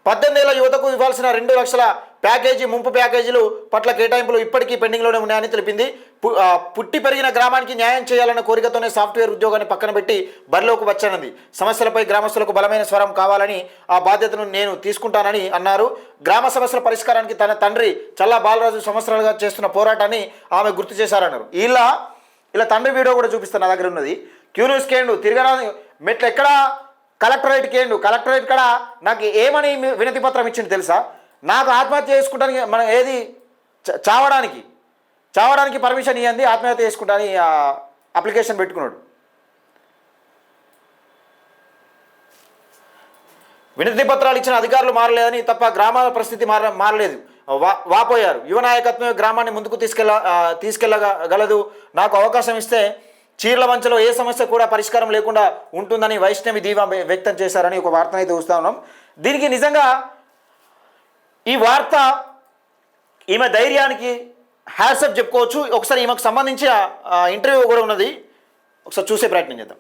18 ఏళ్ల యువతకు ఇవ్వాల్సిన 2 లక్షల ప్యాకేజీ ముంపు ప్యాకేజీలు పట్ల కేటాయింపులు ఇప్పటికీ పెండింగ్లోనే ఉన్నాయని తెలిపింది. పుట్టి పెరిగిన గ్రామానికి న్యాయం చేయాలన్న కోరికతోనే సాఫ్ట్వేర్ ఉద్యోగాన్ని పక్కన పెట్టి బరిలోకి వచ్చానది. సమస్యలపై గ్రామస్తులకు బలమైన స్వరం కావాలని, ఆ బాధ్యతను నేను తీసుకుంటానని అన్నారు. గ్రామ సమస్యల పరిష్కారానికి తన తండ్రి చల్లా బాలరాజు సంవత్సరాలుగా చేస్తున్న పోరాటాన్ని ఆమె గుర్తు చేశారన్నారు. ఇలా తండ్రి వీడియో కూడా చూపిస్తాను, నా దగ్గర ఉన్నది. క్యూన్యూస్ కేండు తిరగరా మెట్లు ఎక్కడ కలెక్టరేట్ కేండు కలెక్టరేట్ కడ నాకు ఏమని వినతి పత్రం ఇచ్చింది తెలుసా? నాకు ఆత్మహత్య చేసుకోవడానికి మనం ఏది చావడానికి పర్మిషన్ ఇవ్వండి, ఆత్మహత్య చేసుకుంటాని అప్లికేషన్ పెట్టుకున్నాడు. వినతి పత్రాలు ఇచ్చిన అధికారులు మారలేదని తప్ప గ్రామాల పరిస్థితి మారలేదు వాపోయారు. యువ నాయకత్వమే గ్రామాన్ని ముందుకు తీసుకెళ్ళగలదు. నాకు అవకాశం ఇస్తే చీర్ల వంచలో ఏ సమస్య కూడా పరిష్కారం లేకుండా ఉంటుందని వైష్ణవి ధీమా వ్యక్తం చేశారని ఒక వార్తను అయితే చూస్తూ ఉన్నాం. దీనికి నిజంగా ఈ వార్త ఈమె ధైర్యానికి హ్యాట్సప్ చెప్పుకోవచ్చు. ఒకసారి ఈమెకు సంబంధించి ఇంటర్వ్యూ కూడా ఉన్నది, ఒకసారి చూసే ప్రయత్నం చేద్దాం.